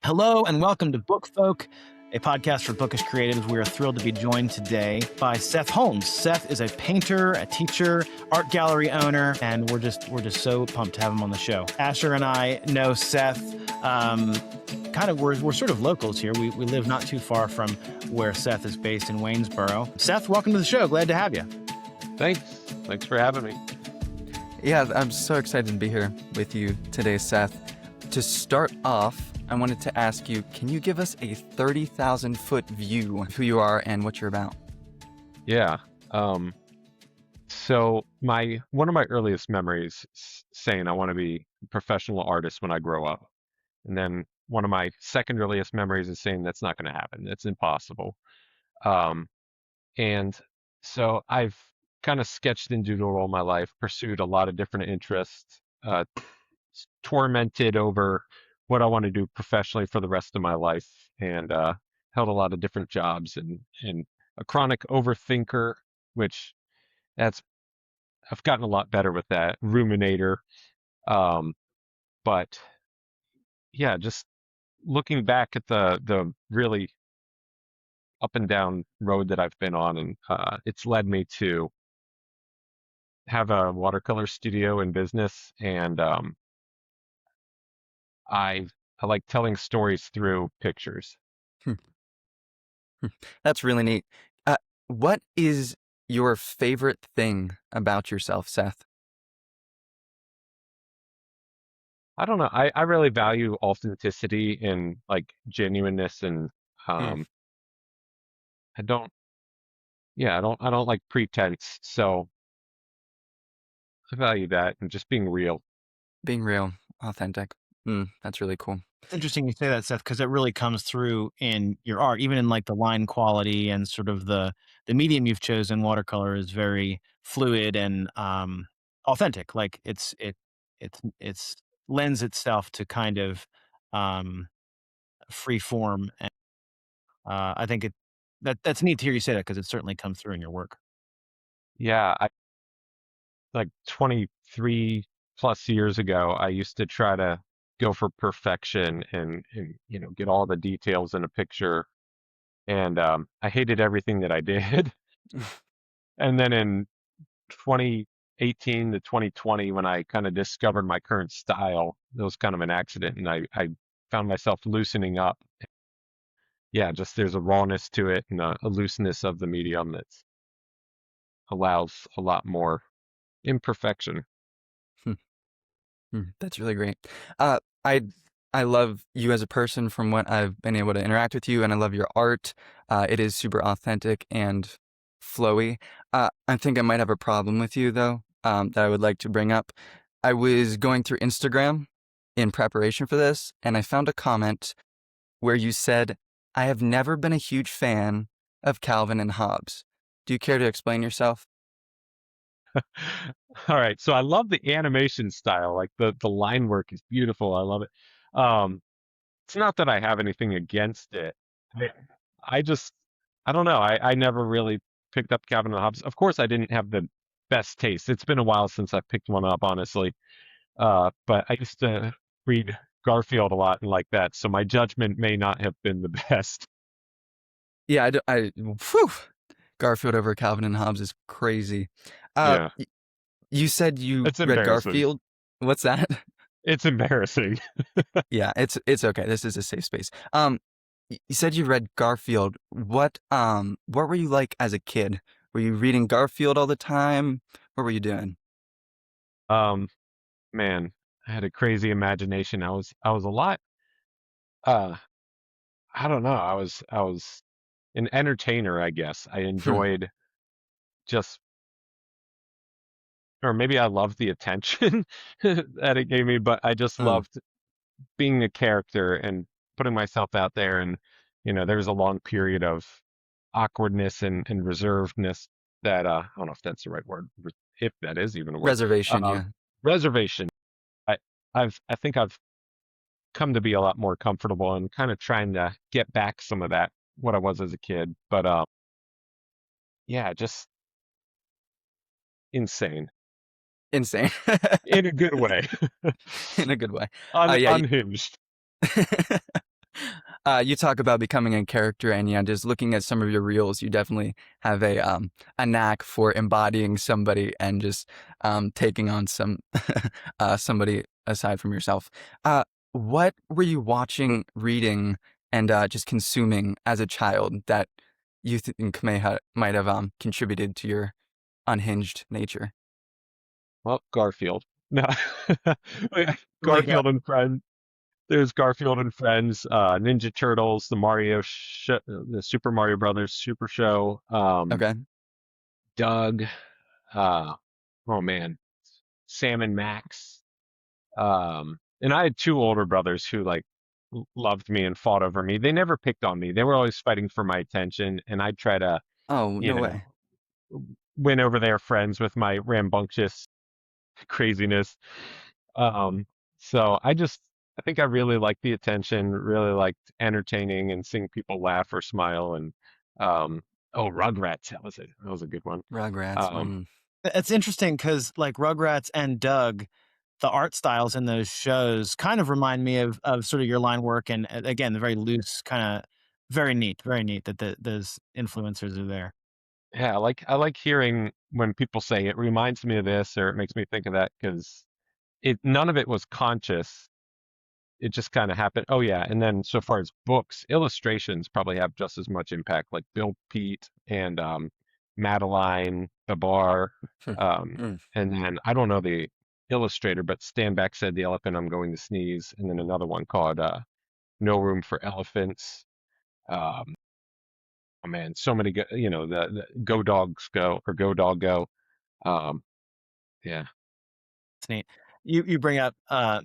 Hello and welcome to Book Folk, a podcast for bookish creatives. We are thrilled to be joined today by Seth Holmes. Seth is a painter, a teacher, art gallery owner, and we're just so pumped to have him on the show. Asher and I know Seth. We're sort of locals here. We live not too far from where Seth is based in Waynesboro. Seth, welcome to the show. Glad to have you. Thanks for having me. Yeah, I'm so excited to be here with you today, Seth. To start off, I wanted to ask you, can you give us a 30,000-foot view of who you are and what you're about? Yeah. So one of my earliest memories saying I want to be a professional artist when I grow up. And then one of my second earliest memories is saying that's not going to happen. It's impossible. And so I've kind of sketched and doodled all my life, pursued a lot of different interests, tormented over what I want to do professionally for the rest of my life, and held a lot of different jobs, and a chronic overthinker, which I've gotten a lot better with that, ruminator. But yeah, just looking back at the really up and down road that I've been on, and it's led me to have a watercolor studio and business, and I like telling stories through pictures. That's really neat. What is your favorite thing about yourself, Seth? I don't know. I really value authenticity and like genuineness, and Hmm. I don't I don't like pretense. So I value that and just being real. Being real, authentic. That's really cool. It's interesting you say that, Seth, because it really comes through in your art, even in like the line quality and sort of the medium you've chosen. Watercolor is very fluid and authentic. Like it's lends itself to kind of um, free form, and I think that's neat to hear you say that because it certainly comes through in your work. Yeah, I like 23 plus years ago, I used to try to go for perfection and get all the details in a picture, and I hated everything that I did. And then in 2018 to 2020, when I kind of discovered my current style, it was kind of an accident, and I found myself loosening up. Yeah, just there's a rawness to it and a looseness of the medium that allows a lot more imperfection. That's really great. Uh, I I love you as a person from what I've been able to interact with you, and I love your art. It is super authentic and flowy. I think I might have a problem with you though, that I would like to bring up. I was going through Instagram in preparation for this, and I found a comment where you said, "I have never been a huge fan of Calvin and Hobbes." Do you care to explain yourself? All right, so I love the animation style, like the line work is beautiful. I love it. Um, it's not that I have anything against it. I, I just I don't know. I never really picked up Calvin and Hobbes. Of course, I didn't have the best taste. It's been a while since I picked one up, honestly. But I used to read Garfield a lot and like that, so my judgment may not have been the best. Yeah, whew, Garfield over Calvin and Hobbes is crazy. Uh, Yeah, you said you it's read embarrassing. Garfield. What's that? It's embarrassing. Yeah, it's okay. This is a safe space. You said you read Garfield. What were you like as a kid? Were you reading Garfield all the time? What were you doing? Um, Man, I had a crazy imagination. I was a lot. Uh, I don't know. I was an entertainer, I guess. I Hmm. enjoyed just, or maybe I loved the attention that it gave me, but I just Oh, loved being a character and putting myself out there. And, there was a long period of awkwardness and reservedness that, I don't know if that's the right word, if that is even a word. reservation. Uh, Yeah. Reservation. I, I think I've come to be a lot more comfortable and kind of trying to get back some of that, what I was as a kid. But, yeah, just insane Insane in a good way. in a good way. Yeah. Unhinged. You talk about becoming a character, and yeah, just looking at some of your reels, you definitely have a knack for embodying somebody and just taking on some somebody aside from yourself. What were you watching, reading, and just consuming as a child that you think might have contributed to your unhinged nature? Well, Garfield. No. Really go. Garfield and Friends. There's Garfield and Friends, Ninja Turtles, the Super Mario Brothers Super Show, Okay. Doug, uh, oh man, Sam and Max. And I had two older brothers who like loved me and fought over me. They never picked on me. They were always fighting for my attention, and I'd try to, Oh, you no know, way. win over their friends with my rambunctious craziness. Um, so I think I really liked the attention, really liked entertaining and seeing people laugh or smile. And oh, Rugrats, that was a good one. Rugrats. Um, It's interesting because like Rugrats and Doug, the art styles in those shows kind of remind me of sort of your line work, and again, the very loose kind of very neat that those influencers are there. yeah, I like hearing when people say it reminds me of this or it makes me think of that because it none of it was conscious. It just kind of happened. Oh yeah, and then so far as books, illustrations probably have just as much impact, like Bill Pete and Madeline Babar, Mm. and then I don't know the illustrator, but Stand Back Said the Elephant, I'm Going to Sneeze, and then another one called No Room for Elephants. Um, oh man, so many the Go Dogs Go or Go Dog Go. Um, yeah, It's neat. You bring up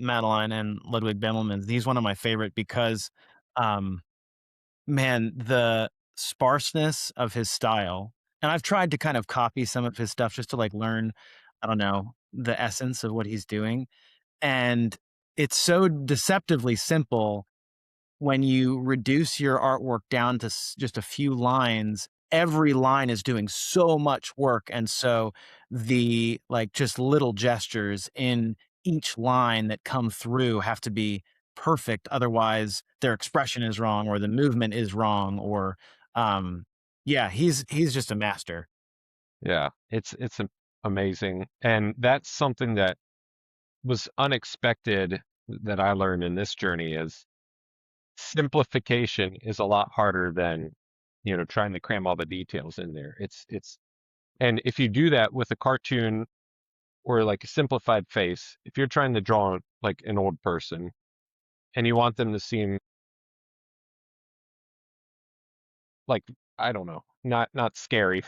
Madeline and Ludwig Bemelmans. He's one of my favorite because um, man, the sparseness of his style, and I've tried to kind of copy some of his stuff just to like learn, I don't know, the essence of what he's doing. And it's so deceptively simple when you reduce your artwork down to just a few lines. Every line is doing so much work. And so the like just little gestures in each line that come through have to be perfect. Otherwise, their expression is wrong or the movement is wrong or, um, yeah, he's just a master. yeah, amazing, and that's something that was unexpected that I learned in this journey is simplification is a lot harder than, trying to cram all the details in there. And if you do that with a cartoon or like a simplified face, if you're trying to draw like an old person and you want them to seem like, I don't know, not scary,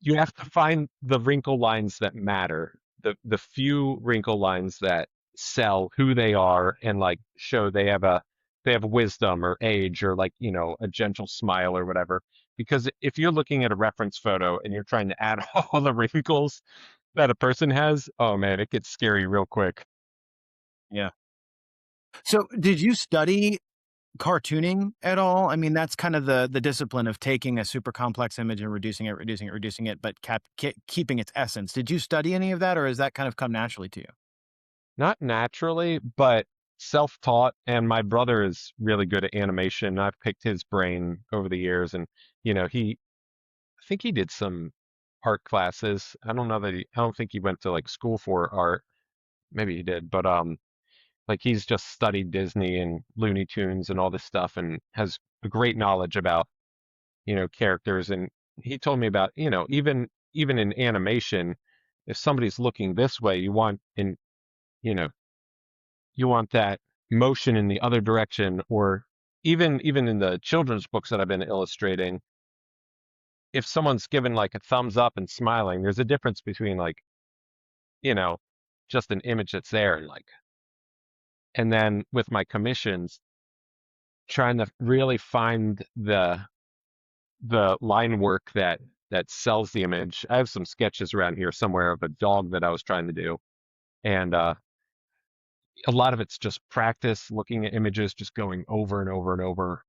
you have to find the wrinkle lines that matter, the few wrinkle lines that sell who they are and like show they have wisdom or age or like, a gentle smile or whatever. Because if you're looking at a reference photo and you're trying to add all the wrinkles that a person has, oh man, it gets scary real quick. Yeah. So did you study cartooning at all? I mean, that's kind of the discipline of taking a super complex image and reducing it, but keeping its essence. Did you study any of that, or has that kind of come naturally to you? Not naturally, but self-taught. And my brother is really good at animation. I've picked his brain over the years, and I think he did some art classes. I don't think he went to like school for art. Maybe he did, but like he's just studied Disney and Looney Tunes and all this stuff and has a great knowledge about, characters. And he told me about, even in animation, if somebody's looking this way, you know, you want that motion in the other direction, or even in the children's books that I've been illustrating, if someone's given like a thumbs up and smiling, there's a difference between like, you know, just an image that's there and like, and then with my commissions, trying to really find the line work that sells the image. I have some sketches around here somewhere of a dog that I was trying to do, and a lot of it's just practice looking at images, just going over and over and over,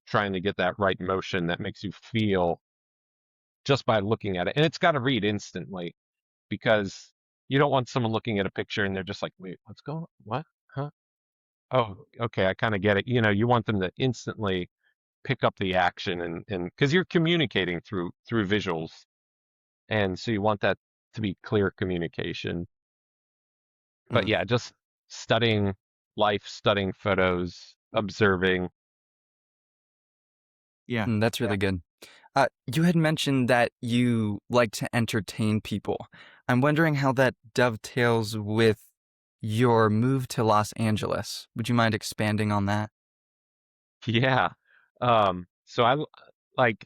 trying to get that right motion that makes you feel just by looking at it. And it's got to read instantly because you don't want someone looking at a picture and they're just like, wait, what's going on? What? Huh? Oh, okay, I kind of get it. You want them to instantly pick up the action and because you're communicating through visuals, and so you want that to be clear communication. But Mm, yeah, just studying life, studying photos, observing. Yeah. that's Yeah. really good. You had mentioned that you like to entertain people. I'm wondering how that dovetails with your move to Los Angeles. Would you mind expanding on that? Yeah. So like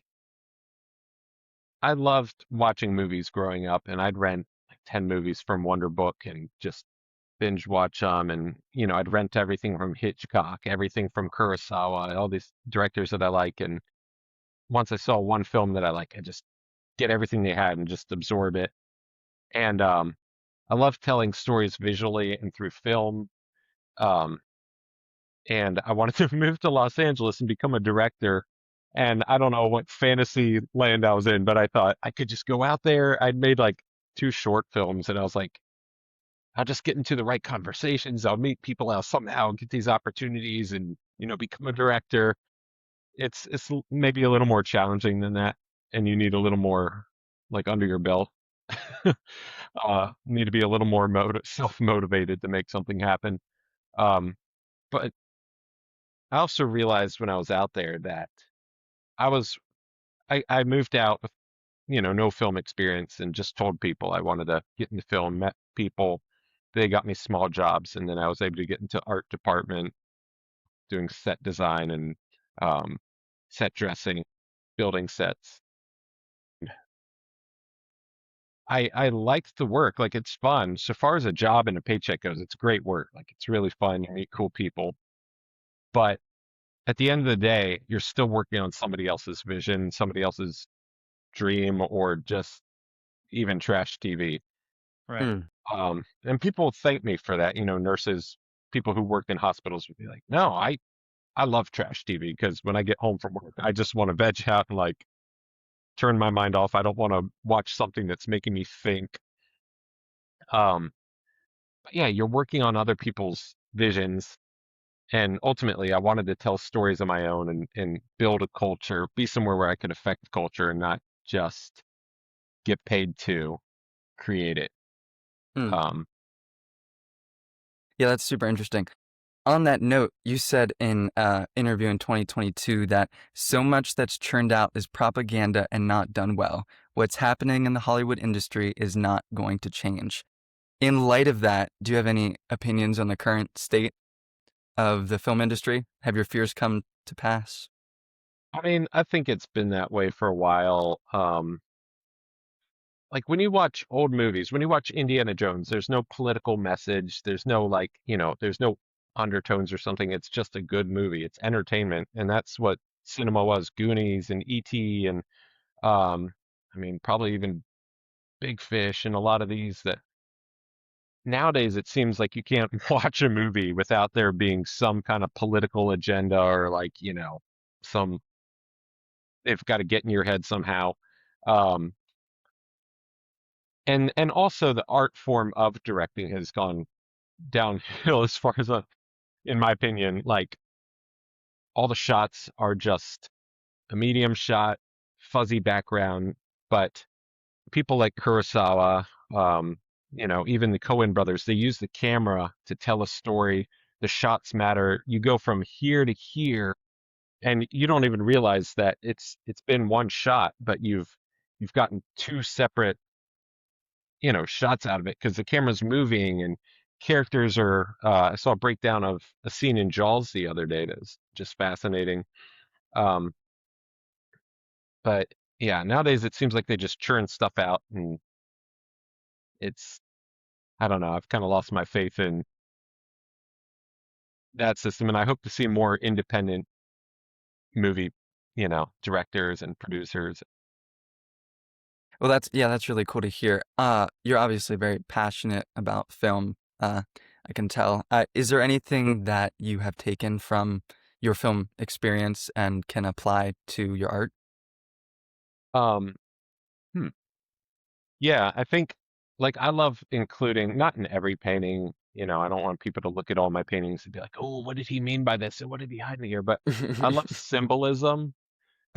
I loved watching movies growing up, and I'd rent like 10 movies from Wonder Book and just binge watch them. And, I'd rent everything from Hitchcock, everything from Kurosawa, all these directors that I like. And once I saw one film that I like, I just get everything they had and just absorb it. And I love telling stories visually and through film. Um, and I wanted to move to Los Angeles and become a director. And I don't know what fantasy land I was in, but I thought I could just go out there. I'd made like 2 short films, and I was like, I'll just get into the right conversations. I'll meet people. I'll somehow get these opportunities and, become a director. It's maybe a little more challenging than that, and you need a little more like under your belt. Need to be a little more self-motivated to make something happen. Um, but I also realized when I was out there that I was I moved out with, no film experience and just told people I wanted to get into film, met people, they got me small jobs, and then I was able to get into art department doing set design and um, set dressing, building sets. I liked the work, like it's fun. So far as a job and a paycheck goes, it's great work. Like it's really fun, you meet cool people. But at the end of the day, you're still working on somebody else's vision, somebody else's dream, or just even trash TV. Right. Mm. And people thank me for that. Nurses, people who work in hospitals would be like, "No, I love trash TV because when I get home from work, I just want to veg out and like turn my mind off. I don't want to watch something that's making me think." Um, but yeah, you're working on other people's visions, and ultimately, I wanted to tell stories of my own and build a culture, be somewhere where I could affect culture and not just get paid to create it. Mm. Um, Yeah, that's super interesting. On that note, you said in an interview in 2022 that so much that's churned out is propaganda and not done well. What's happening in the Hollywood industry is not going to change. In light of that, do you have any opinions on the current state of the film industry? Have your fears come to pass? I mean, I think it's been that way for a while. Like when you watch old movies, when you watch Indiana Jones, there's no political message. There's no like, there's no undertones or something. It's just a good movie. It's entertainment, and that's what cinema was. Goonies and E.T. and um, I mean, probably even Big Fish and a lot of these that nowadays it seems like you can't watch a movie without there being some kind of political agenda or like, some they've got to get in your head somehow. Um, and also the art form of directing has gone downhill as far as in my opinion, like all the shots are just a medium shot, fuzzy background, but people like Kurosawa, even the Coen brothers, they use the camera to tell a story. The shots matter. You go from here to here, and you don't even realize that it's been one shot, but you've gotten 2 separate, shots out of it because the camera's moving and characters are. I saw a breakdown of a scene in Jaws the other day that's just fascinating. Um, but yeah, nowadays it seems like they just churn stuff out, and it's I don't know. I've kind of lost my faith in that system, and I hope to see more independent movie, directors and producers. Well, that's really cool to hear. You're obviously very passionate about film. I can tell. Is there anything that you have taken from your film experience and can apply to your art? Um, hmm. Yeah, I think like I love including not in every painting, I don't want people to look at all my paintings and be like, oh, what did he mean by this? And what did he hide in here? But I love symbolism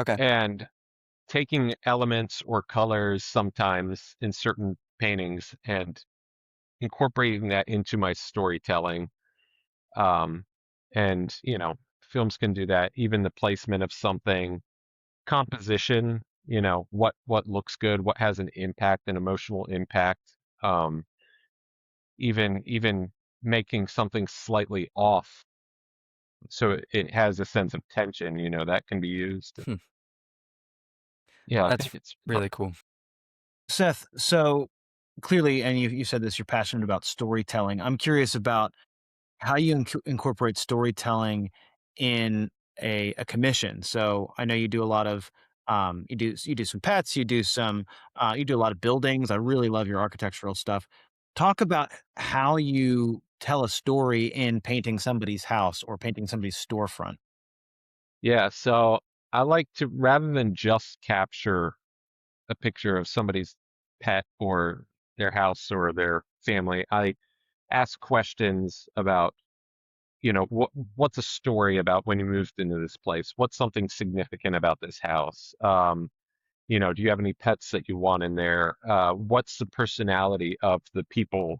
Okay. and taking elements or colors sometimes in certain paintings and incorporating that into my storytelling. Um, and, films can do that. Even the placement of something, composition, what looks good, what has an impact, an emotional impact. Um, even making something slightly off so it has a sense of tension, that can be used. Hmm. Yeah, I That's think it's fun. really cool. Seth, so clearly, and you said this, you're passionate about storytelling. I'm curious about how you incorporate storytelling in a commission. So I know you do a lot of you do some pets, you do a lot of buildings. I really love your architectural stuff. Talk about how you tell a story in painting somebody's house or painting somebody's storefront. Yeah, so I like to, rather than just capture a picture of somebody's pet or their house or their family, I ask questions about, what's a story about when you moved into this place? What's something significant about this house? Do you have any pets that you want in there? What's the personality of the people,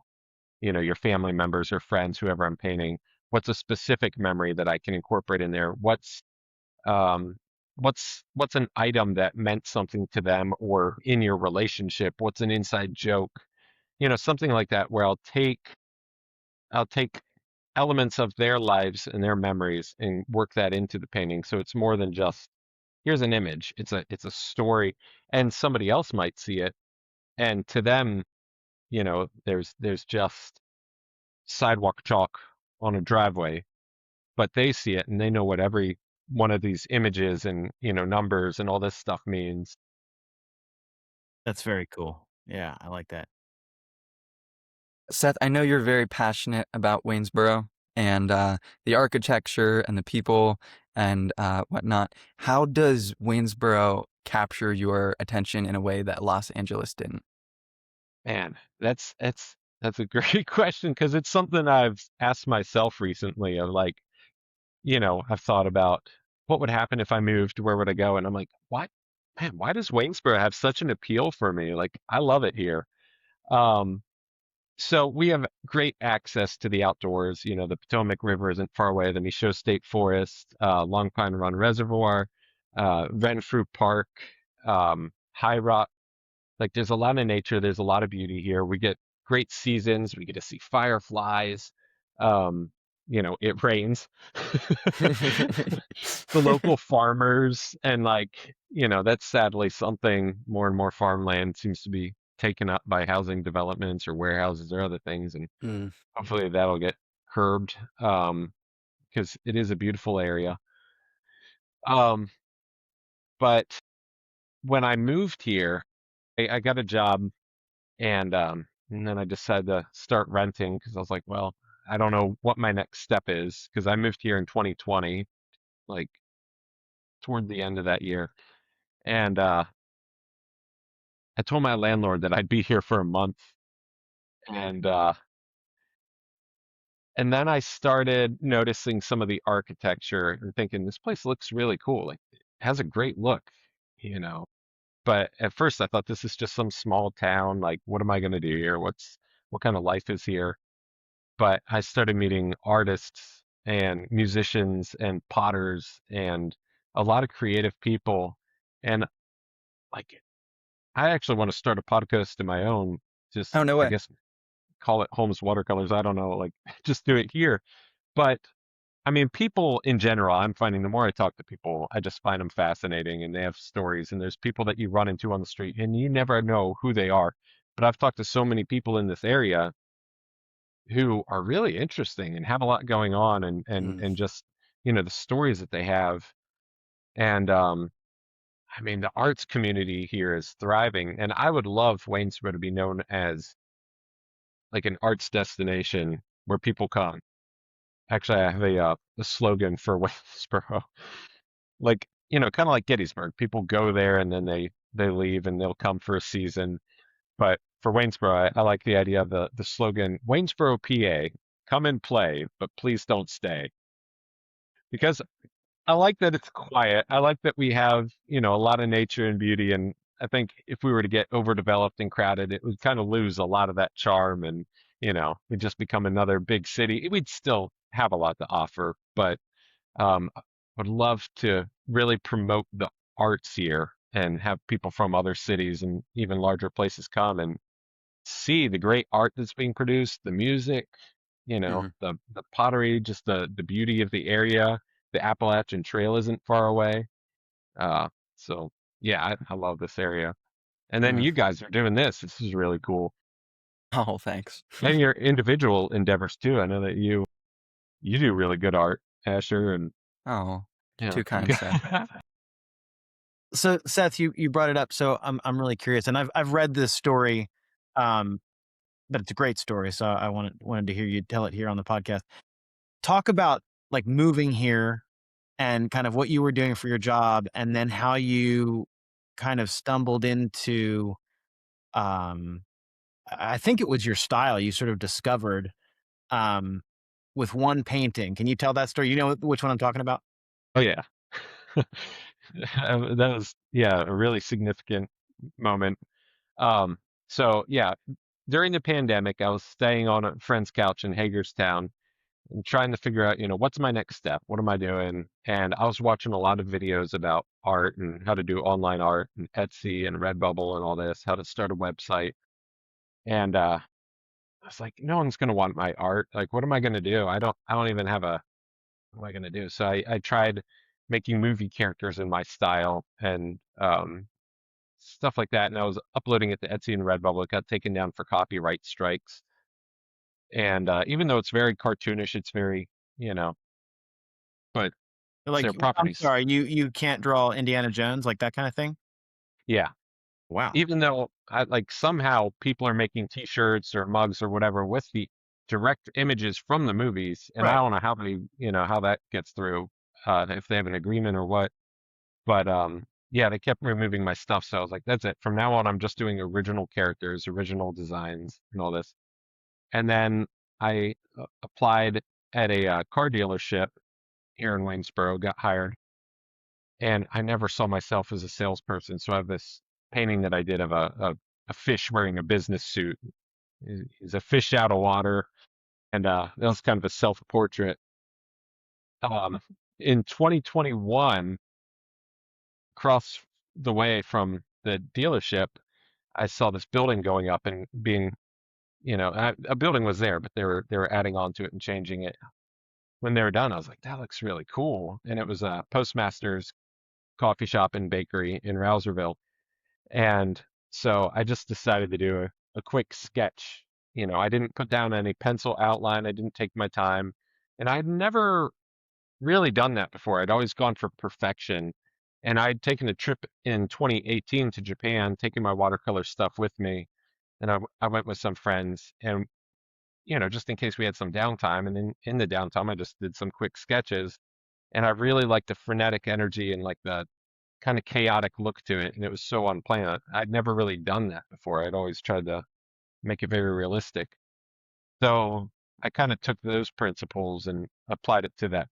your family members or friends, whoever I'm painting? What's a specific memory that I can incorporate in there? Um, what's an item that meant something to them or in your relationship? What's an inside joke? Something like that where I'll take elements of their lives and their memories and work that into the painting. So it's more than just here's an image. It's a story, and somebody else might see it, and to them, there's just sidewalk chalk on a driveway, but they see it and they know what every one of these images and numbers and all this stuff means. That's very cool. Yeah, I like that. Seth, I know you're very passionate about Waynesboro and the architecture and the people and whatnot. How does Waynesboro capture your attention in a way that Los Angeles didn't? Man, that's a great question because it's something I've asked myself recently of like, I've thought about what would happen if I moved, where would I go? And I'm like, why does Waynesboro have such an appeal for me? Like, I love it here. Um, so we have great access to the outdoors. The Potomac River isn't far away. The Michaud State Forest, Long Pine Run Reservoir, Renfrew Park, High Rock. Like there's a lot of nature, there's a lot of beauty here. We get great seasons, we get to see fireflies. Um, it rains. The local farmers and like, that's sadly something more and more farmland seems to be taken up by housing developments or warehouses or other things. And Mm. hopefully that'll get curbed. Because it is a beautiful area. Um, but when I moved here, I got a job and then I decided to start renting because I was like, well, I don't know what my next step is because I moved here in 2020, like toward the end of that year. And I told my landlord that I'd be here for a month. And uh, and then I started noticing some of the architecture and thinking this place looks really cool. Like it has a great look, you know. But at first I thought this is just some small town. Like, what am I gonna do here? What kind of life is here? But I started meeting artists and musicians and potters and a lot of creative people. And like, I actually want to start a podcast of my own. Just, Oh, no I way. guess, call it Holmes Watercolors. I don't know, like, just do it here. But I mean, people in general, I'm finding the more I talk to people, I just find them fascinating and they have stories. And there's people that you run into on the street and you never know who they are. But I've talked to so many people in this area who are really interesting and have a lot going on Mm. and just the stories that they have and I mean the arts community here is thriving and I would love Waynesboro to be known as like an arts destination where people come. Actually, I have a slogan for Waynesboro, like kind of like Gettysburg. People go there and then they leave and they'll come for a season. But for Waynesboro, I like the idea of the slogan Waynesboro, PA. come and play, but please don't stay. Because I like that it's quiet. I like that we have, a lot of nature and beauty. And I think if we were to get overdeveloped and crowded, it would kind of lose a lot of that charm and, we'd just become another big city. We'd still have a lot to offer, but I would love to really promote the arts here and have people from other cities and even larger places come and see the great art that's being produced, the music, Mhm. the pottery, just the beauty of the area. The Appalachian Trail isn't far away. Uh, so yeah, I love this area. And then Yeah. you guys are doing this. This is really cool. Oh, thanks. And your individual endeavors too. I know that you do really good art, Asher, and Oh, yeah, too you kind, Seth. got So Seth, you brought it up, so I'm really curious, and I've read this story, um, but it's a great story, so I wanted to hear you tell it here on the podcast. Talk about like moving here and kind of what you were doing for your job, and then how you kind of stumbled into, um, I think it was your style you sort of discovered, um, with one painting. Can you tell that story? You know which one I'm talking about? Oh yeah. That was yeah, a really significant moment. Um, so yeah, during the pandemic, I was staying on a friend's couch in Hagerstown and trying to figure out, what's my next step? What am I doing? And I was watching a lot of videos about art and how to do online art and Etsy and Redbubble and all this, how to start a website. And I was like, no one's gonna want my art. Like, what am I gonna do? I don't even have a what am I gonna do? So I tried making movie characters in my style and stuff like that. And I was uploading it to Etsy and Redbubble. It got taken down for copyright strikes. And even though it's very cartoonish, it's very, but it's Like, their I'm properties. sorry, you can't draw Indiana Jones, like that kind of thing? Yeah. Wow. Even though like somehow people are making T-shirts or mugs or whatever with the direct images from the movies, and I Right. don't know how they, how that gets through, if they have an agreement or what. But yeah, they kept removing my stuff, so I was like, that's it. From now on, I'm just doing original characters, original designs, and all this. And then I applied at a car dealership here in Waynesboro, got hired, and I never saw myself as a salesperson. So I have this painting that I did of a fish wearing a business suit. He's a fish out of water, and that was kind of a self-portrait. Um, in 2021, across the way from the dealership, I saw this building going up and being, a building was there, but they were adding on to it and changing it. When they were done, I was like, that looks really cool, and it was a Postmaster's coffee shop and bakery in Rouserville. And so I just decided to do a quick sketch. I didn't put down any pencil outline. I didn't take my time. And I'd never really done that before. I'd always gone for perfection. And I'd taken a trip in 2018 to Japan, taking my watercolor stuff with me. And I went with some friends and, just in case we had some downtime. And in the downtime, I just did some quick sketches. And I really liked the frenetic energy and like the kind of chaotic look to it, and it was so unplanned. I'd never really done that before. I'd always tried to make it very realistic. So I kind of took those principles and applied it to that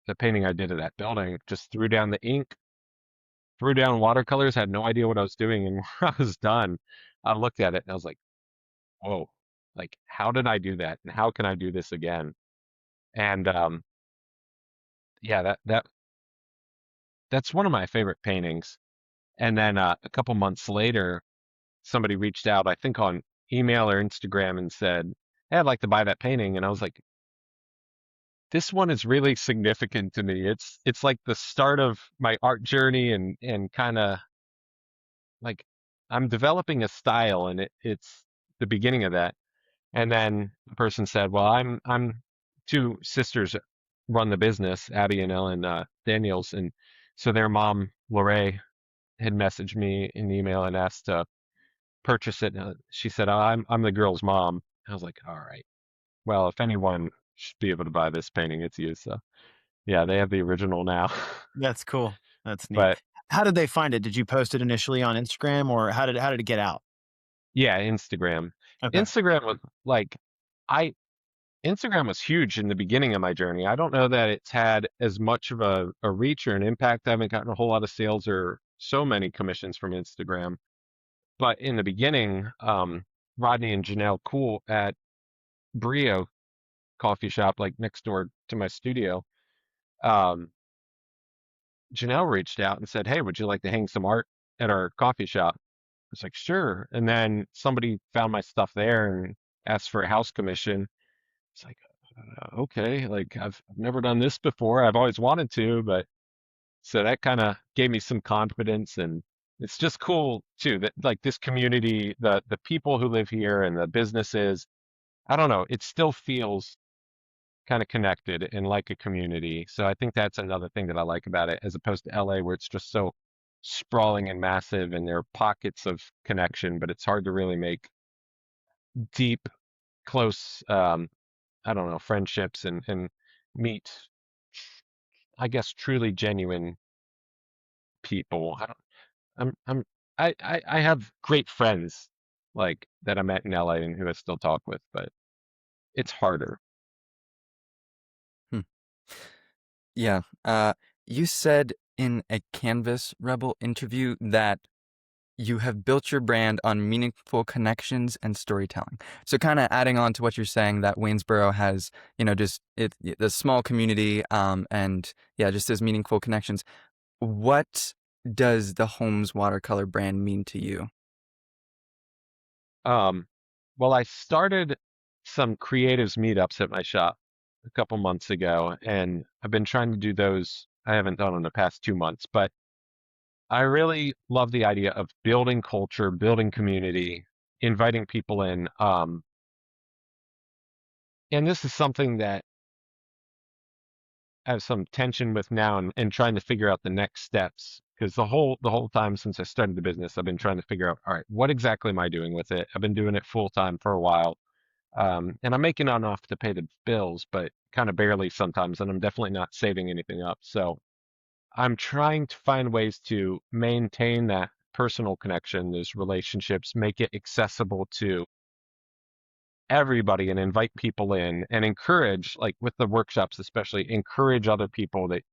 the painting I did of that building. Just threw down the ink, threw down watercolors, had no idea what I was doing, and when I was done, I looked at it and I was like, "Whoa! Like, how did I do that? And how can I do this again?" And yeah, that's one of my favorite paintings. And then a couple months later, somebody reached out, I think on email or Instagram, and said, "Hey, I'd like to buy that painting." And I was like, "This one is really significant to me. It's like the start of my art journey, and kind of like I'm developing a style, and it's the beginning of that." And then the person said, "Well, I'm two sisters run the business, Abby and Ellen Daniels, and so their mom, Lorraine, had messaged me in email and asked to purchase it. And she said, oh, I'm the girl's mom. I was like, all right. Well, if anyone should be able to buy this painting, it's you. So yeah, they have the original now. That's cool. That's neat. But How did they find it? Did you post it initially on Instagram, or how did it get out? yeah, Instagram. Okay. Instagram was like I Instagram was huge in the beginning of my journey. I don't know that it's had as much of a reach or an impact. I haven't gotten a whole lot of sales or so many commissions from Instagram. But in the beginning, Rodney and Janelle Cool at Brio coffee shop, like next door to my studio, um, Janelle reached out and said, "Hey, would you like to hang some art at our coffee shop?" I was like, "Sure." And then somebody found my stuff there and asked for a house commission. It's like, okay, like I've never done this before. I've always wanted to, but so that kind of gave me some confidence, and it's just cool too that like this community, the people who live here and the businesses, I don't know, it still feels kind of connected and like a community. So I think that's another thing that I like about it, as opposed to LA where it's just so sprawling and massive and there are pockets of connection, but it's hard to really make deep, close, I don't know, friendships and meet, I guess, truly genuine people. I don't, I'm, I have great friends like that I met in LA and who I still talk with, but it's harder. Hmm. Yeah. You said in a Canvas Rebel interview that you have built your brand on meaningful connections and storytelling. So kind of adding on to what you're saying, that Waynesboro has, just the small community, and yeah, just as meaningful connections. What does the Holmes watercolor brand mean to you? Um, well, I started some creatives meetups at my shop a couple months ago, and I've been trying to do those. I haven't done in the past 2 months, but I really love the idea of building culture, building community, inviting people in. And this is something that I have some tension with now and trying to figure out the next steps. Because the whole time since I started the business, I've been trying to figure out, all right, what exactly am I doing with it? I've been doing it full time for a while. And I'm making enough to pay the bills, but kind of barely sometimes, and I'm definitely not saving anything up. So I'm trying to find ways to maintain that personal connection, those relationships, make it accessible to everybody and invite people in and encourage, like with the workshops especially, encourage other people that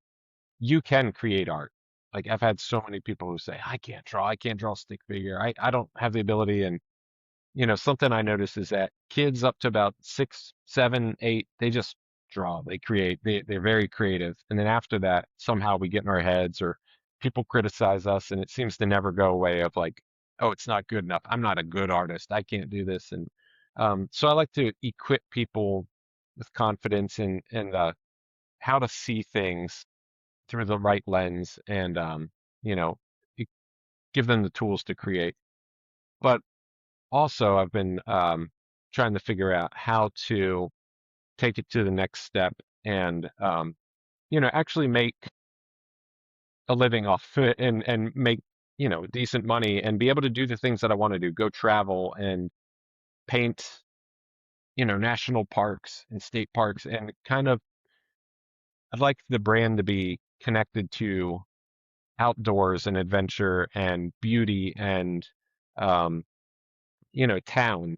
you can create art. Like I've had so many people who say, I can't draw a stick figure. I don't have the ability. And something I notice is that kids up to about 6, 7, 8, they just draw, they create, they're very creative. And then after that, somehow we get in our heads or people criticize us, and it seems to never go away of like, oh, it's not good enough. I'm not a good artist. I can't do this. And so I like to equip people with confidence and how to see things through the right lens and, you know, e- give them the tools to create. But also, I've been trying to figure out how to take it to the next step and actually make a living off it and make decent money and be able to do the things that I want to do. Go travel and paint national parks and state parks and kind of I'd like the brand to be connected to outdoors and adventure and beauty and um, town.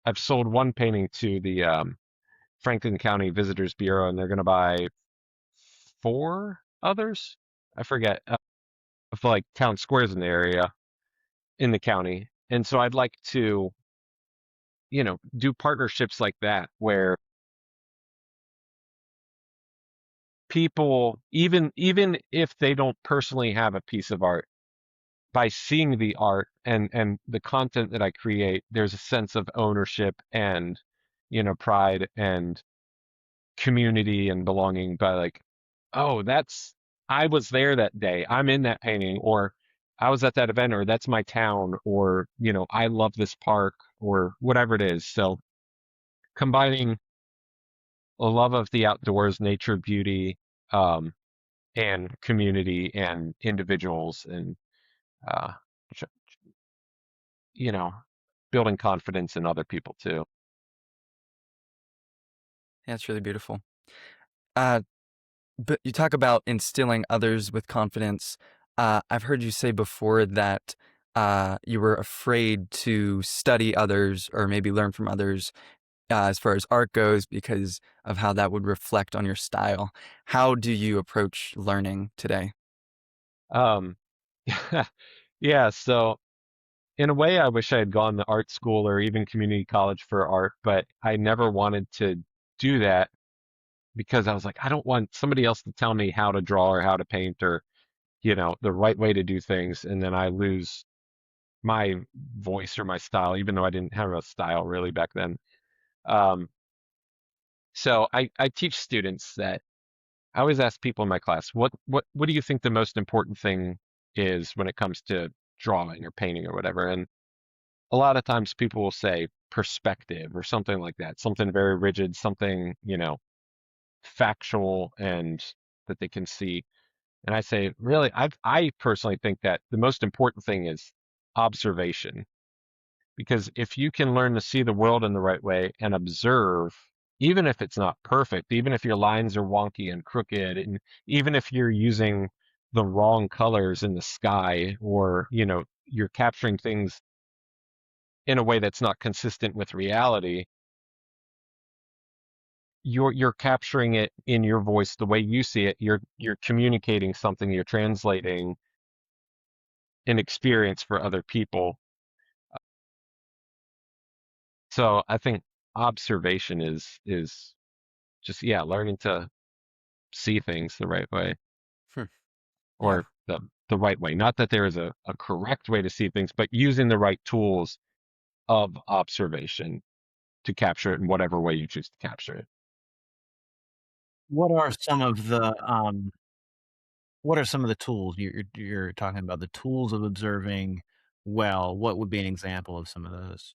I've sold one painting to the Franklin County Visitors Bureau, and they're going to buy 4 others. I forget of like town squares in the area in the county. And so I'd like to, do partnerships like that where people, even if they don't personally have a piece of art, by seeing the art and the content that I create, there's a sense of ownership and, pride and community and belonging by like, oh, I was there that day. I'm in that painting, or I was at that event, or that's my town, or, I love this park, or whatever it is. So combining a love of the outdoors, nature, beauty, um, and community and individuals and, uh, ch- you know, building confidence in other people too. Yeah, it's really beautiful. Uh, but you talk about instilling others with confidence. I've heard you say before that you were afraid to study others or maybe learn from others. as far as art goes because of how that would reflect on your style. How do you approach learning today? Um, yeah, so in a way, I wish I had gone to art school or even community college for art, but I never wanted to do that because I was like, I don't want somebody else to tell me how to draw or how to paint or, the right way to do things. And then I lose my voice or my style, even though I didn't have a style really back then. Um, so I teach students that I always ask people in my class, what do you think the most important thing is when it comes to drawing or painting or whatever? And a lot of times people will say perspective or something like that, something very rigid, something, factual and that they can see. And I say, really, I personally think that the most important thing is observation. Because if you can learn to see the world in the right way and observe, even if it's not perfect, even if your lines are wonky and crooked, and even if you're using the wrong colors in the sky, or, you're capturing things in a way that's not consistent with reality, you're capturing it in your voice the way you see it. You're communicating something, you're translating an experience for other people. So I think observation is just, yeah, learning to see things the right way, Hmm. Yeah. or the right way. Not that there is a correct way to see things, but using the right tools of observation to capture it in whatever way you choose to capture it. What are some of the, what are some of the tools you're talking about? The tools of observing well, what would be an example of some of those?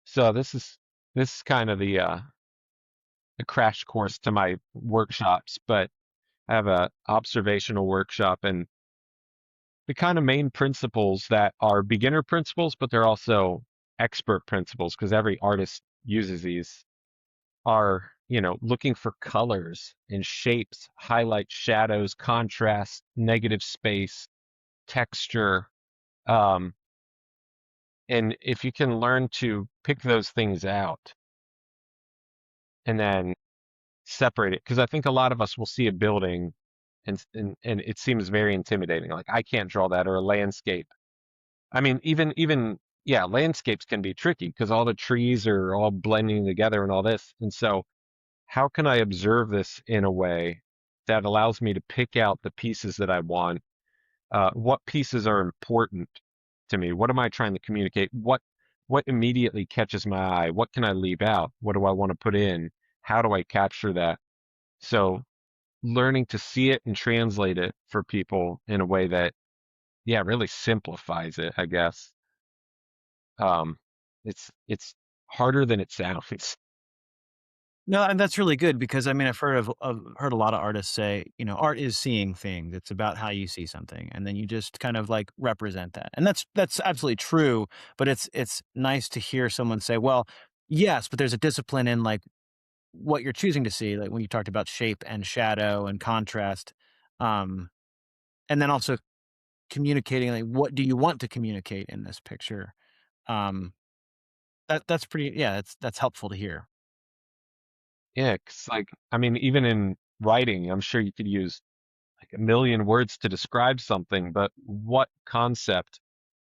So this is kind of the crash course to my workshops, but I have a observational workshop, and the kind of main principles that are beginner principles, but they're also expert principles because every artist uses these, are, looking for colors and shapes, highlights, shadows, contrast, negative space, texture. Um, and if you can learn to pick those things out and then separate it, because I think a lot of us will see a building and it seems very intimidating. Like, I can't draw that, or a landscape. I mean, even yeah, landscapes can be tricky because all the trees are all blending together and all this. And so how can I observe this in a way that allows me to pick out the pieces that I want? What pieces are important to me? What am I trying to communicate? What immediately catches my eye? What can I leave out? What do I want to put in? How do I capture that? So learning to see it and translate it for people in a way that, yeah, really simplifies it, I guess. Um, it's harder than it sounds. No, and that's really good because I mean I've heard a lot of artists say, art is seeing things. It's about how you see something, and then you just kind of like represent that, and that's absolutely true. But it's nice to hear someone say, well, yes, but there's a discipline in like what you're choosing to see, like when you talked about shape and shadow and contrast, um, and then also communicating like what do you want to communicate in this picture. Um, that's pretty, yeah, that's helpful to hear. Yeah, 'cause like, I mean, even in writing, I'm sure you could use like a million words to describe something, but what concept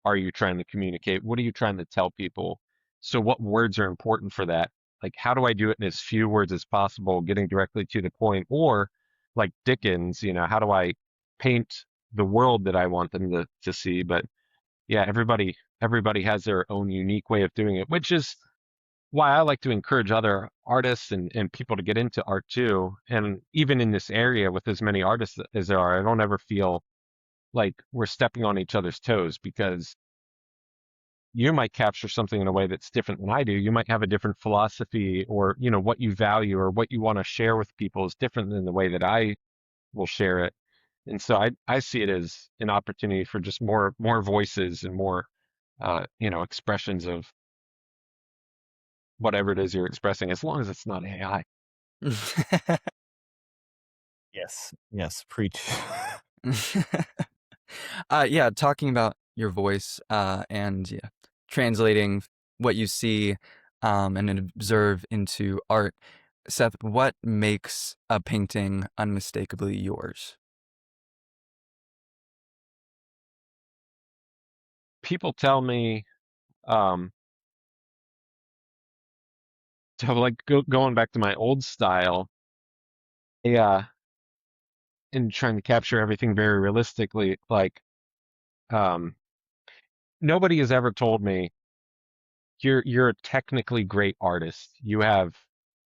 are you trying to communicate? What are you trying to tell people? So what words are important for that? Like, how do I do it in as few words as possible, getting directly to the point? Or like Dickens, how do I paint the world that I want them to see? But yeah, everybody has their own unique way of doing it, which is why I like to encourage other artists and people to get into art too. And even in this area with as many artists as there are, I don't ever feel like we're stepping on each other's toes, because you might capture something in a way that's different than I do. You might have a different philosophy, or, what you value or what you want to share with people is different than the way that I will share it. And so I see it as an opportunity for just more voices and more expressions of whatever it is you're expressing, as long as it's not AI. Yes, yes, preach. Yeah, talking about your voice and yeah, translating what you see. and observe into art. Seth, what makes a painting unmistakably yours? People tell me, um, so like going back to my old style, yeah, and trying to capture everything very realistically, like, um, nobody has ever told me you're a technically great artist. You have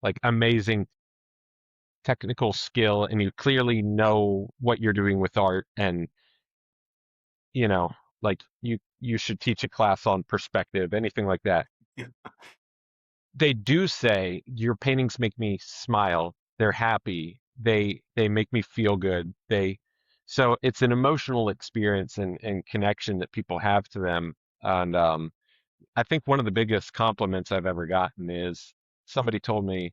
like amazing technical skill and you clearly know what you're doing with art and you know like you should teach a class on perspective, anything like that. They do say your paintings make me smile, they're happy, they make me feel good, they so it's an emotional experience and connection that people have to them. And I think one of the biggest compliments I've ever gotten is somebody told me,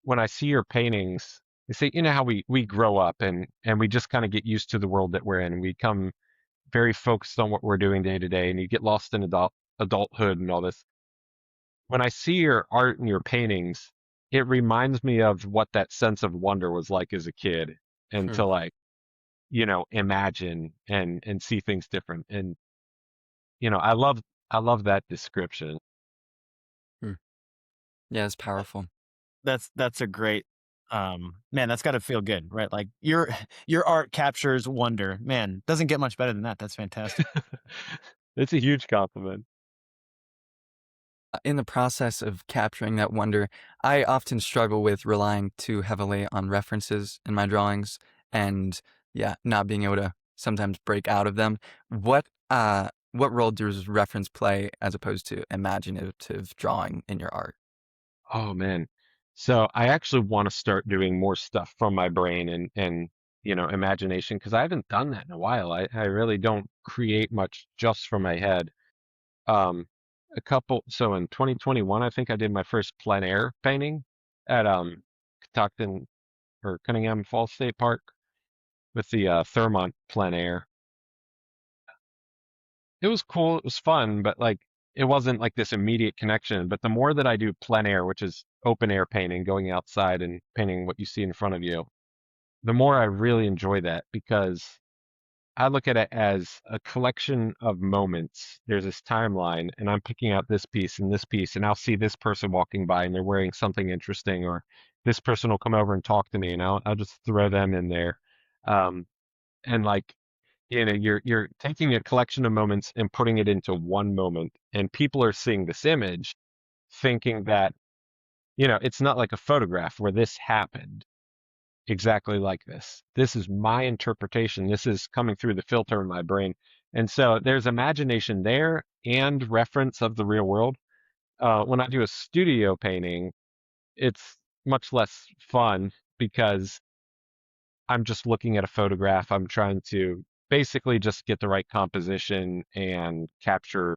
when I see your paintings, they say, you know how we grow up and we just kind of get used to the world that we're in. We become very focused on what we're doing day to day, and you get lost in adulthood and all this. When I see your art and your paintings, it reminds me of what that sense of wonder was like as a kid, and Hmm, to like, imagine and see things different. And I love that description. hmm. Yeah, it's powerful. That's a great, man, that's gotta feel good, right? Like, your art captures wonder. Man, doesn't get much better than that. That's fantastic. It's a huge compliment. In the process of capturing that wonder, I often struggle with relying too heavily on references in my drawings and yeah, not being able to sometimes break out of them. What role does reference play as opposed to imaginative drawing in your art? Oh man. So I actually want to start doing more stuff from my brain and imagination because I haven't done that in a while. I really don't create much just from my head. Um so in 2021 I think I did my first plein air painting at Catoctin or Cunningham Falls State Park with the Thermont plein air. It was cool, it was fun, but like it wasn't like this immediate connection. But the more that I do plein air, which is open air painting, going outside and painting what you see in front of you, the more I really enjoy that because I look at it as a collection of moments. There's this timeline, and I'm picking out this piece, and I'll see this person walking by and they're wearing something interesting, or this person will come over and talk to me, and I'll just throw them in there. Um, and like you're taking a collection of moments and putting it into one moment, and people are seeing this image thinking that it's not like a photograph where this happened exactly like this is my interpretation, this is coming through the filter in my brain. And so there's imagination there and reference of the real world. When I do a studio painting, it's much less fun because I'm just looking at a photograph. I'm trying to basically just get the right composition and capture,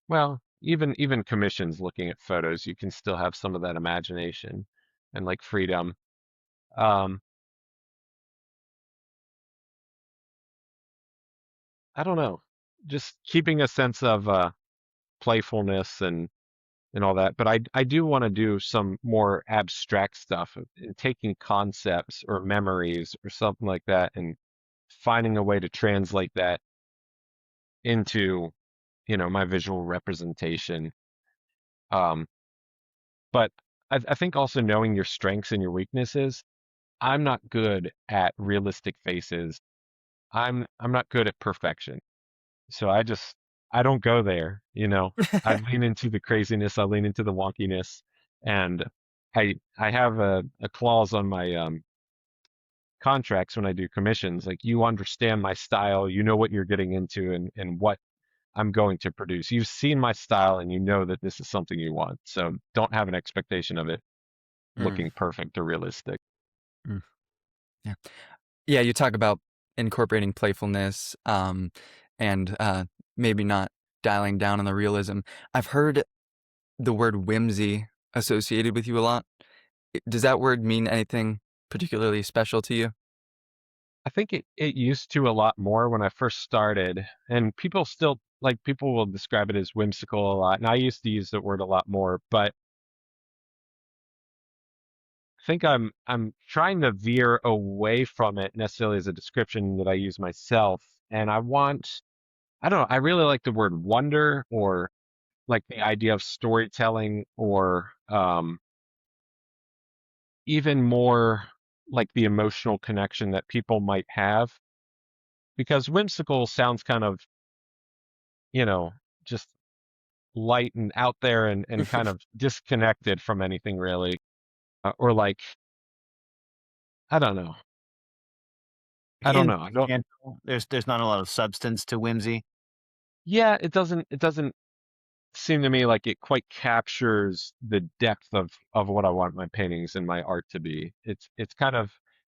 well, even commissions looking at photos, you can still have some of that imagination and like freedom. Um, I don't know, just keeping a sense of playfulness and all that. But I do want to do some more abstract stuff, and taking concepts or memories or something like that and finding a way to translate that into my visual representation. Um, but I think also knowing your strengths and your weaknesses. I'm not good at realistic faces. I'm not good at perfection. So I don't go there. I lean into the craziness. I lean into the wonkiness, and I have a clause on my contracts when I do commissions. Like, you understand my style. You know what you're getting into and what I'm going to produce. You've seen my style and you know that this is something you want. So don't have an expectation of it Mm, looking perfect or realistic. mm, yeah. Yeah, you talk about incorporating playfulness, and maybe not dialing down on the realism. I've heard the word whimsy associated with you a lot. Does that word mean anything particularly special to you? I think it used to a lot more when I first started, and people still like people will describe it as whimsical a lot, and I used to use the word a lot more, but I think I'm trying to veer away from it necessarily as a description that I use myself. And I don't know, I really like the word wonder, or like the idea of storytelling, or even more like the emotional connection that people might have. Because whimsical sounds kind of, you know, just light and out there, and kind of disconnected from anything really. Or like, I don't know. I don't know. I don't, Intangible. There's not a lot of substance to whimsy. yeah, it doesn't seem to me like it quite captures the depth of what I want my paintings and my art to be. It's kind of,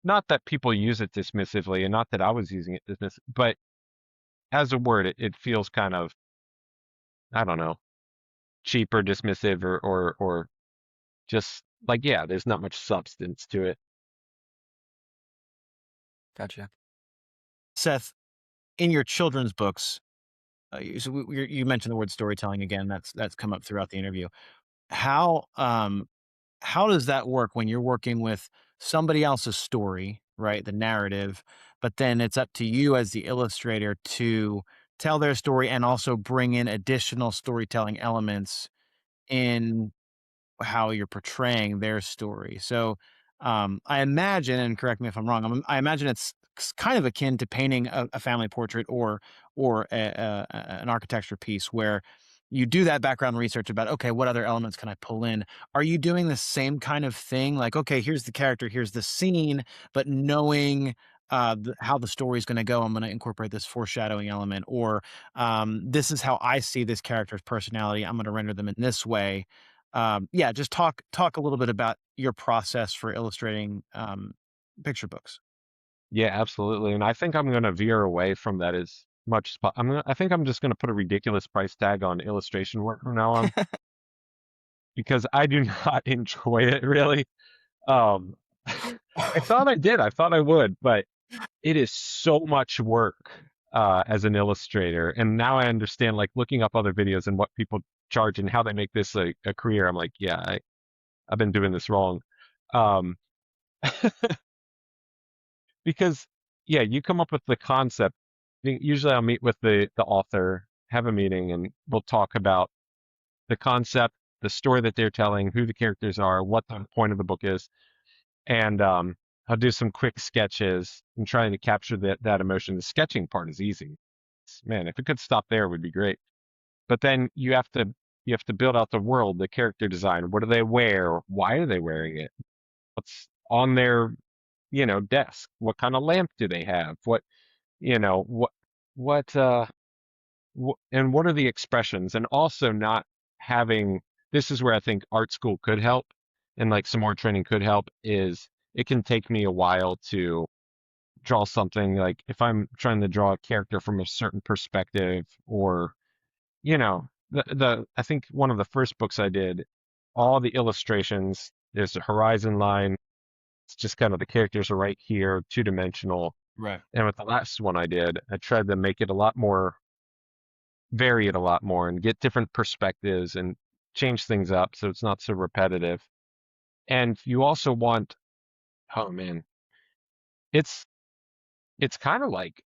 not that people use it dismissively, and not that I was using it dismissive, but as a word, it feels kind of, I don't know, cheap or dismissive, or just like, yeah, there's not much substance to it. Gotcha. Seth, in your children's books, you mentioned the word storytelling again. That's come up throughout the interview. How how does that work when you're working with somebody else's story, right? The narrative, but then it's up to you as the illustrator to tell their story and also bring in additional storytelling elements in how you're portraying their story. So, I imagine, and correct me if I'm wrong, I imagine it's kind of akin to painting a family portrait, or an architecture piece where you do that background research about, okay, what other elements can I pull in? Are you doing the same kind of thing? Like, okay, here's the character, here's the scene, but knowing how the story is going to go, I'm going to incorporate this foreshadowing element, or this is how I see this character's personality. I'm going to render them in this way. Yeah, just talk a little bit about your process for illustrating picture books. Yeah, absolutely. And I think I'm going to veer away from that as much as I think I'm just going to put a ridiculous price tag on illustration work from now on, because I do not enjoy it really. Um, I thought I did. I thought I would, but it is so much work as an illustrator. And now I understand, like looking up other videos and what people charge and how they make this a career. I'm like, yeah, I've been doing this wrong. Um, because yeah, you come up with the concept. Usually I'll meet with the author, have a meeting, and we'll talk about the concept, the story that they're telling, who the characters are, what the point of the book is, and I'll do some quick sketches and trying to capture that emotion. The sketching part is easy. Man, if it could stop there, it would be great. But then you have to build out the world, the character design. What do they wear? Why are they wearing it? What's on their, desk? What kind of lamp do they have? What, you know, what and what are the expressions? And also not having, this is where I think art school could help, and like some more training could help, is it can take me a while to draw something. Like if I'm trying to draw a character from a certain perspective, or the I think one of the first books I did, all the illustrations, there's a horizon line. It's just kind of the characters are right here, two-dimensional. Right. And with the last one I did, I tried to make it a lot more, vary it a lot more, and get different perspectives and change things up so it's not so repetitive. And you also want, oh man, it's it's kind of like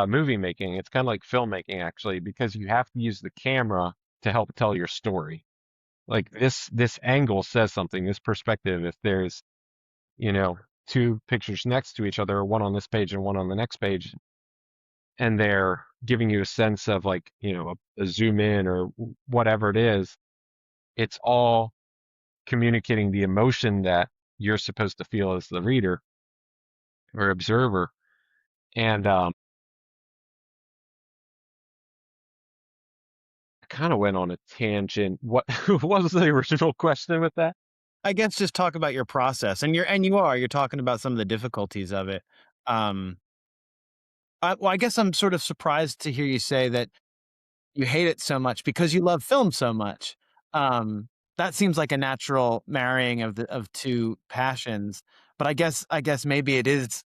movie making. It's kind of like filmmaking actually, because you have to use the camera to help tell your story. Like this angle says something, this perspective. If there's, you know, two pictures next to each other, one on this page and one on the next page, and they're giving you a sense of like, a zoom in or whatever it is, it's all communicating the emotion that you're supposed to feel as the reader or observer. And I kind of went on a tangent. What what was the original question with that? I guess just talk about your process, and you're talking about some of the difficulties of it. Um, well, I guess I'm sort of surprised to hear you say that you hate it so much because you love film so much. Um, that seems like a natural marrying of two passions. But I guess maybe it is.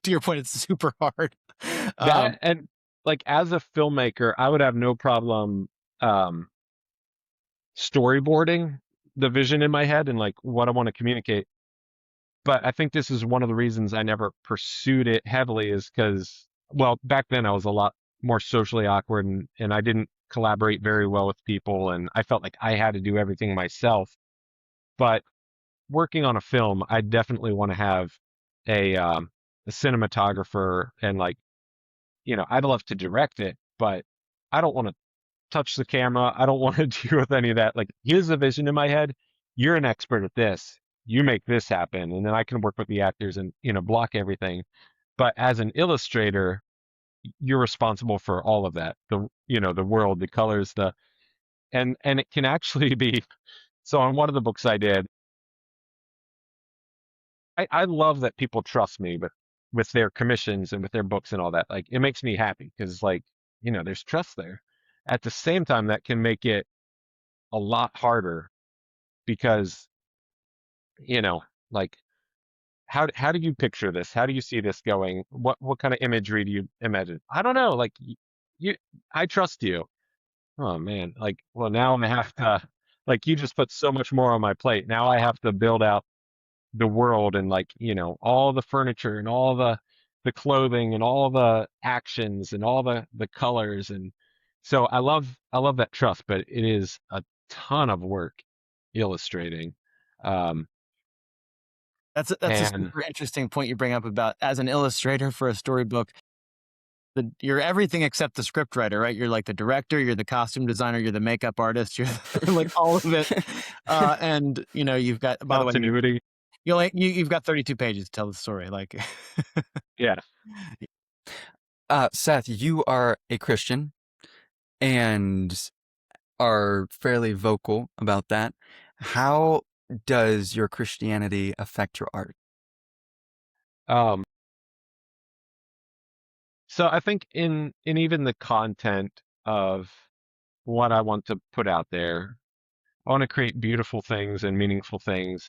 To your point, it's super hard. Um, That and like as a filmmaker, I would have no problem um, storyboarding the vision in my head and like what I want to communicate. But I think this is one of the reasons I never pursued it heavily is because, well, back then I was a lot more socially awkward and I didn't collaborate very well with people and I felt like I had to do everything myself. But working on a film, I definitely want to have a cinematographer and like, I'd love to direct it, but I don't want to touch the camera. I don't want to deal with any of that. Like, here's a vision in my head. You're an expert at this. You make this happen, and then I can work with the actors and block everything. But as an illustrator, you're responsible for all of that. The world, the colors, and it can actually be. So on one of the books I did, I love that people trust me, but with their commissions and with their books and all that, like it makes me happy because like there's trust there. At the same time, that can make it a lot harder because you know like how do you picture this? How do you see this going? What kind of imagery do you imagine? I don't know. Like you, I trust you. Oh man, like well now I have to like you just put so much more on my plate. Now I have to build out the world and like all the furniture and all the clothing and all the actions and all the colors and so I love that trust, but it is a ton of work illustrating. Um, That's a and super interesting point you bring up about as an illustrator for a storybook. You're everything except the script writer, right? You're like the director, you're the costume designer, you're the makeup artist, you're like all of it. And you've got, by the way, continuity. you've got 32 pages to tell the story. Like, Yeah. Seth, you are a Christian and are fairly vocal about that. How does your Christianity affect your art? Um, so I think in even the content of what I want to put out there, I want to create beautiful things and meaningful things.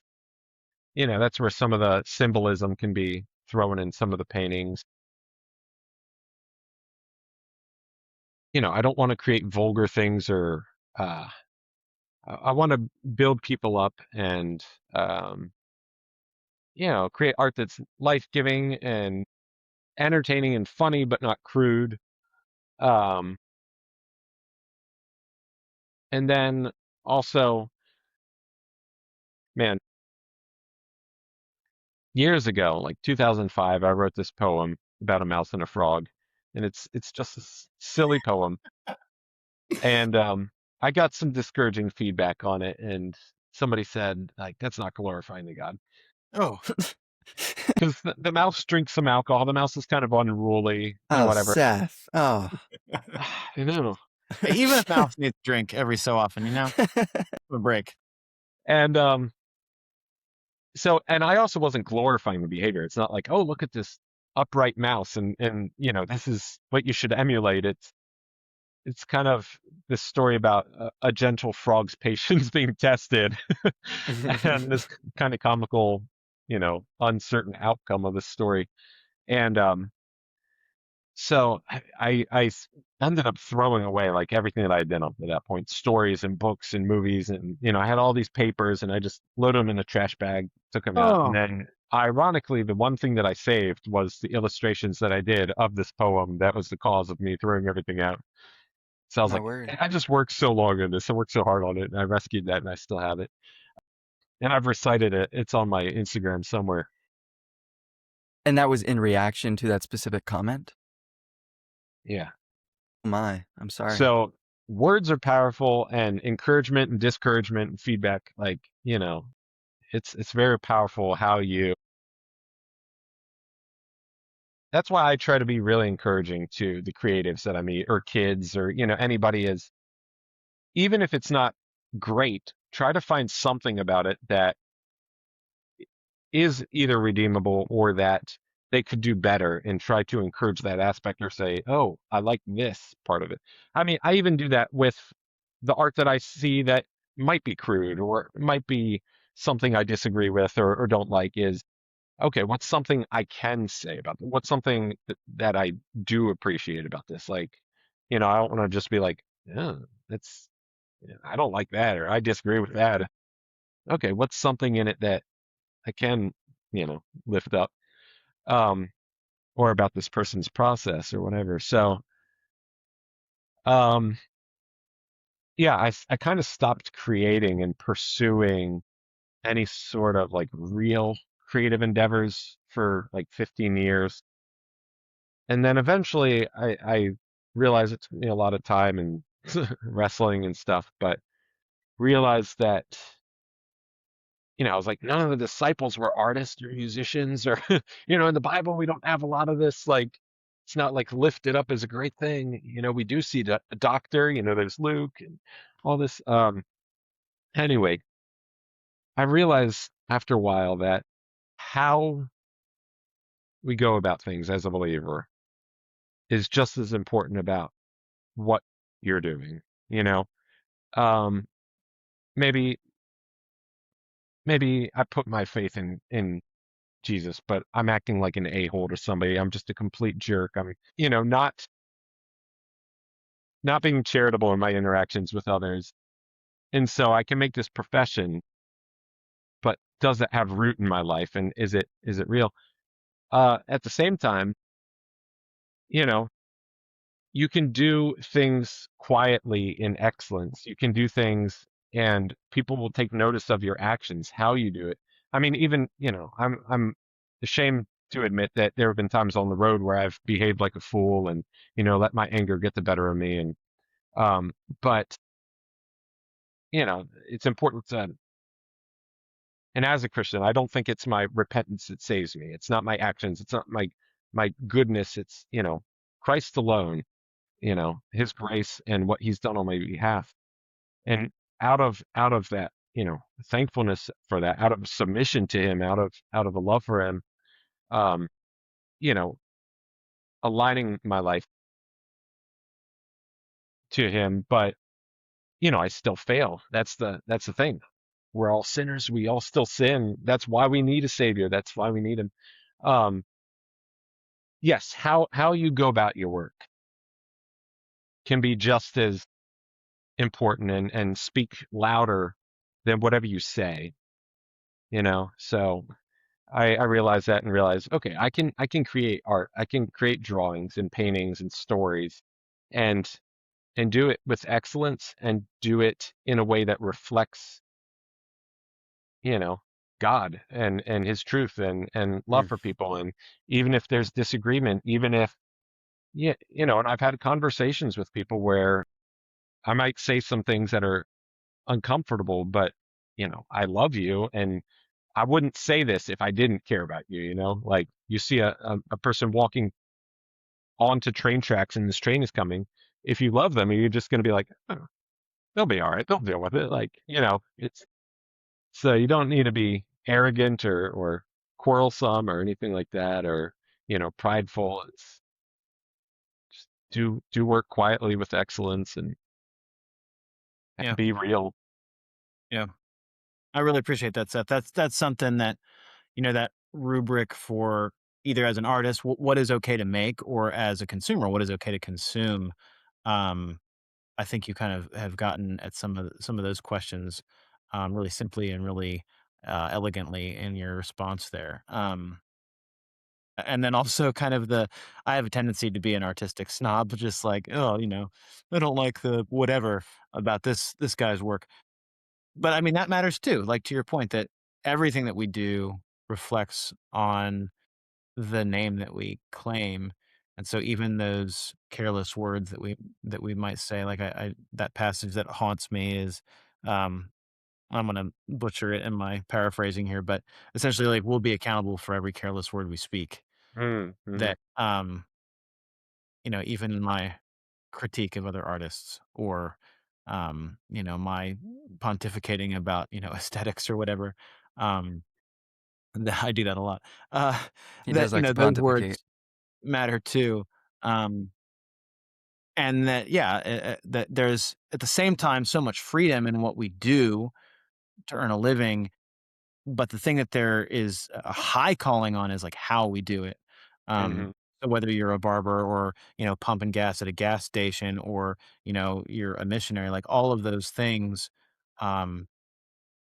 That's where some of the symbolism can be thrown in some of the paintings. I don't want to create vulgar things or uh, I want to build people up and um, create art that's life-giving and entertaining and funny, but not crude. Um, and then also, man, years ago, like 2005, I wrote this poem about a mouse and a frog, and it's just a silly poem. And I got some discouraging feedback on it, and somebody said like that's not glorifying the God oh, because the mouse drinks some alcohol. The mouse is kind of unruly and Oh, whatever. Seth. Oh. I know. hey, even a mouse needs to drink every so often, a break. And and I also wasn't glorifying the behavior. It's not like, oh, look at this upright mouse and this is what you should emulate. It's kind of this story about a gentle frog's patience being tested and this kind of comical, uncertain outcome of the story. And so I ended up throwing away like everything that I had done up to that point, stories and books and movies. And, I had all these papers and I just loaded them in a trash bag, took them out. And Oh, then ironically, the one thing that I saved was the illustrations that I did of this poem. That was the cause of me throwing everything out. So I was My like, word. I just worked so long on this. I worked so hard on it and I rescued that and I still have it. And I've recited it. It's on my Instagram somewhere. And that was in reaction to that specific comment? Yeah. Oh my, I'm sorry. So words are powerful and encouragement and discouragement and feedback, like, it's very powerful how you that's why I try to be really encouraging to the creatives that I meet or kids or, anybody is even if it's not great, try to find something about it that is either redeemable or that they could do better and try to encourage that aspect or say, oh, I like this part of it. I mean, I even do that with the art that I see that might be crude or might be something I disagree with or don't like is okay, what's something I can say about this? What's something that I do appreciate about this? Like, I don't want to just be like, yeah, that's, I don't like that, or I disagree with that. Okay, what's something in it that I can, lift up, um, or about this person's process or whatever. So, um, yeah, I kind of stopped creating and pursuing any sort of like real creative endeavors for like 15 years. And then eventually I realized it took me a lot of time and wrestling and stuff, but realized that, I was like, none of the disciples were artists or musicians or, in the Bible, we don't have a lot of this, like, it's not like lifted up as a great thing. We do see a doctor, there's Luke and all this. Anyway, I realized after a while that how we go about things as a believer is just as important about what you're doing, you know? Um, maybe, maybe I put my faith in Jesus, but I'm acting like an a-hole to somebody. I'm just a complete jerk. I'm, not being charitable in my interactions with others. And so I can make this profession, but does it have root in my life? And is it real? At the same time, you know, you can do things quietly in excellence. You can do things and people will take notice of your actions, how you do it. I mean, even, I'm ashamed to admit that there have been times on the road where I've behaved like a fool and, let my anger get the better of me. And, but, it's important to, and as a Christian, I don't think it's my repentance that saves me. It's not my actions. It's not my goodness. It's, Christ alone, his grace and what he's done on my behalf. And out of that, thankfulness for that, out of submission to him, out of a love for him, um, you know, aligning my life to him, but I still fail. That's the thing. We're all sinners. We all still sin. That's why we need a savior. That's why we need him. Um, yes, how you go about your work can be just as important and speak louder than whatever you say, So I realized that and realized, okay, I can create art. I can create drawings and paintings and stories and do it with excellence and do it in a way that reflects, you know, God and his truth and love Mm. for people. And even if there's disagreement, even if yeah, and I've had conversations with people where I might say some things that are uncomfortable, but I love you and I wouldn't say this if I didn't care about you, Like you see a person walking onto train tracks and this train is coming. If you love them, you're just going to be like, oh, they'll be all right. They'll deal with it. Like, it's so you don't need to be arrogant or quarrelsome or anything like that or, prideful. It's just do work quietly with excellence and Yeah. be real. Yeah. I really appreciate that, Seth. That's something that, that rubric for either as an artist, what is okay to make, or as a consumer, what is okay to consume. Um, I think you kind of have gotten at some of those questions really simply and really elegantly in your response there. And then also kind of I have a tendency to be an artistic snob, just like, oh, I don't like the whatever about this guy's work. But I mean, that matters too. Like to your point that everything that we do reflects on the name that we claim. And so even those careless words that we might say, like I that passage that haunts me is um I'm gonna butcher it in my paraphrasing here, but essentially like we'll be accountable for every careless word we speak. Mm-hmm. That even in my critique of other artists or my pontificating about, aesthetics or whatever. Um I do that a lot. Uh He that, does like to those pontificate. words matter too. Um and that yeah, that there's at the same time so much freedom in what we do to earn a living but the thing that there is a high calling on is like how we do it. Hmm. So whether you're a barber or, pumping gas at a gas station or, you're a missionary, like all of those things, um,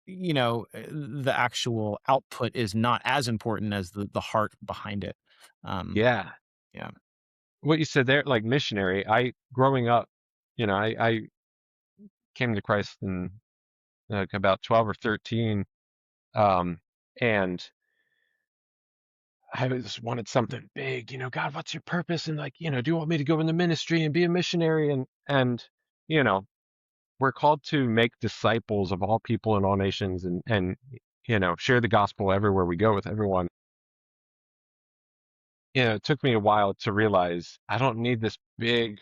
the actual output is not as important as the heart behind it. Um, Yeah. yeah. What you said there, like missionary, growing up, I came to Christ in like about 12 or 13. Um, and I just wanted something big, God, what's your purpose? And like, do you want me to go in the ministry and be a missionary? And, you know, we're called to make disciples of all people and all nations and share the gospel everywhere we go with everyone. It took me a while to realize I don't need this big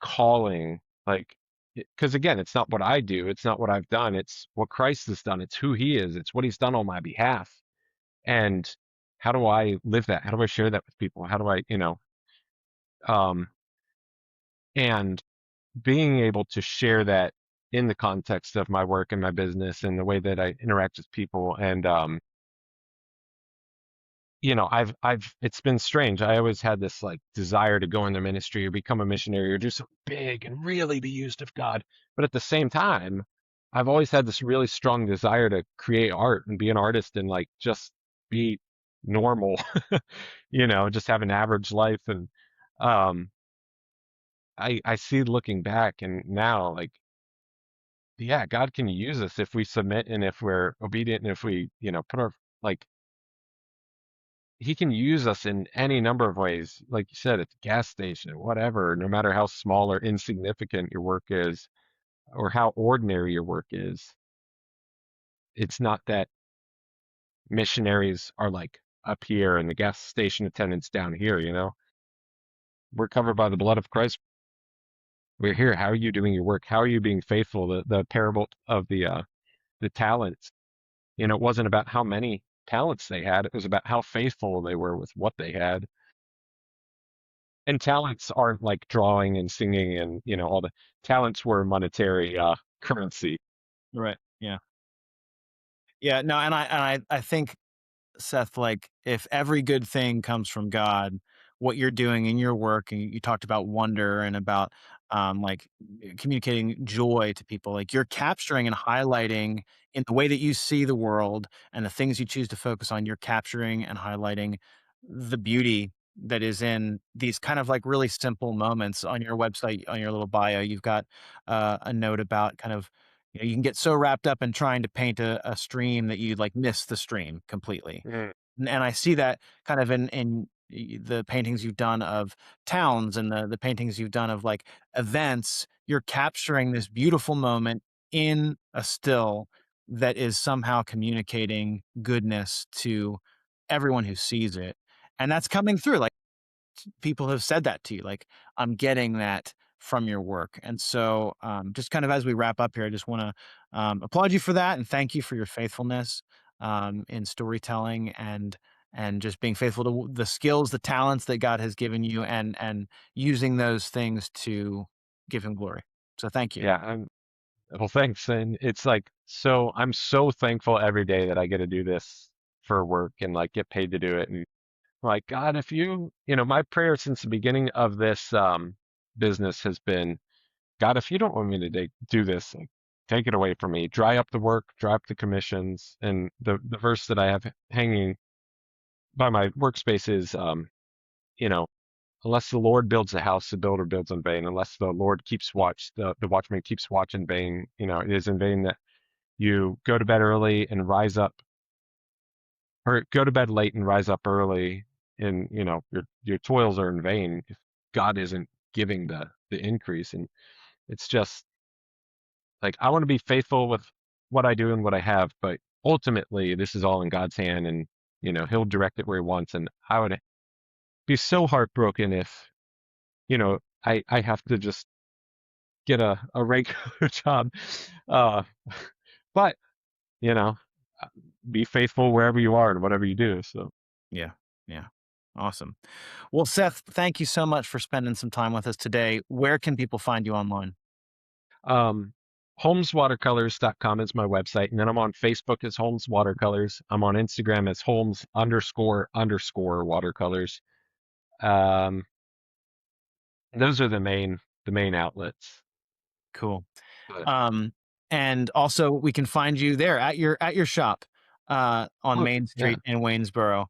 calling, like, because again, it's not what I do, it's not what I've done, it's what Christ has done, it's who he is, it's what he's done on my behalf. And how do I live that? How do I share that with people? How do um, and being able to share that in the context of my work and my business and the way that I interact with people. And, it's been strange. I always had this like desire to go in the ministry or become a missionary or do something big and really be used of God. But at the same time, I've always had this really strong desire to create art and be an artist and like just be normal, just have an average life. And um, I see looking back and now like, yeah, God can use us if we submit and if we're obedient and if we, put our like he can use us in any number of ways. Like you said, at the gas station, whatever, no matter how small or insignificant your work is or how ordinary your work is. It's not that missionaries are like up here and the gas station attendants down here. We're covered by the blood of Christ. We're here. How are you doing your work? How are you being faithful? The parable of the talents, it wasn't about how many talents they had. It was about how faithful they were with what they had. And talents aren't like drawing and singing and all the talents were monetary currency. Right. Yeah. Yeah. No, and I think, Seth, like if every good thing comes from God, what you're doing in your work, and you talked about wonder and about like communicating joy to people, like you're capturing and highlighting in the way that you see the world and the things you choose to focus on, you're capturing and highlighting the beauty that is in these kind of like really simple moments. On your website, on your little bio, you've got a note about kind of, you can get so wrapped up in trying to paint a stream that you like miss the stream completely. Mm, And I see that kind of in the paintings you've done of towns and the paintings you've done of like events. You're capturing this beautiful moment in a still that is somehow communicating goodness to everyone who sees it. And that's coming through. Like people have said that to you, like, "I'm getting that from your work." And so, just kind of as we wrap up here, I just wanna, applaud you for that and thank you for your faithfulness, in storytelling and just being faithful to the skills, the talents that God has given you and using those things to give him glory. So thank you. yeah, well, thanks. And it's like, so I'm so thankful every day that I get to do this for work and like get paid to do it. And like, God, if my prayer since the beginning of this business has been, God, if you don't want me to do this, like, take it away from me. Dry up the work, dry up the commissions. And the verse that I have hanging by my workspace is, you know, unless the Lord builds a house, the builder builds in vain. Unless the Lord keeps watch, the watchman keeps watch in vain. It is in vain that you go to bed early and rise up, or go to bed late and rise up early, and your toils are in vain if God isn't giving the increase. And it's just like I want to be faithful with what I do and what I have, but ultimately this is all in God's hand, and He'll direct it where He wants. And I would be so heartbroken if I have to just get a regular job. Uh, but you know, uh, be faithful wherever you are and whatever you do. So, Yeah. Yeah. Awesome. Well, Seth, thank you so much for spending some time with us today. Where can people find you online? um, HolmesWatercolors.com is my website. And then I'm on Facebook as Holmes Watercolors. I'm on Instagram as Holmes__watercolors. Um, those are the main outlets. Cool. But, And also we can find you there at your shop on Main yeah. Street in Waynesboro.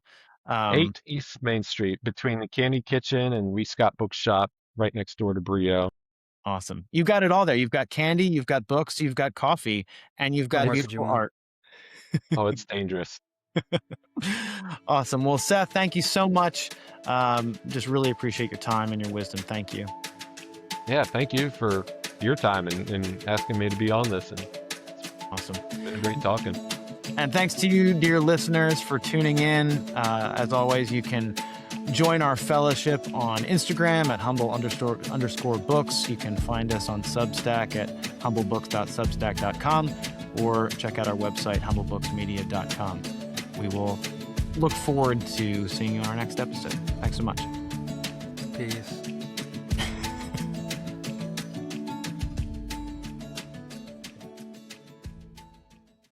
8 East Main Street, between the Candy Kitchen and We Scott Bookshop, right next door to Brio. Awesome. You got it all there. You've got candy, you've got books, you've got coffee, and you've got more could you beautiful want? art. Oh, it's dangerous. Awesome. Well, Seth, thank you so much. Just really appreciate your time and your wisdom. Thank you. Yeah, thank you for your time and asking me to be on this. And Awesome. it's been great talking. And thanks to you, dear listeners, for tuning in. As always, you can join our fellowship on Instagram at humble_books. You can find us on Substack at humblebooks.substack.com or check out our website, humblebooksmedia.com. We will look forward to seeing you on our next episode. Thanks so much. Peace.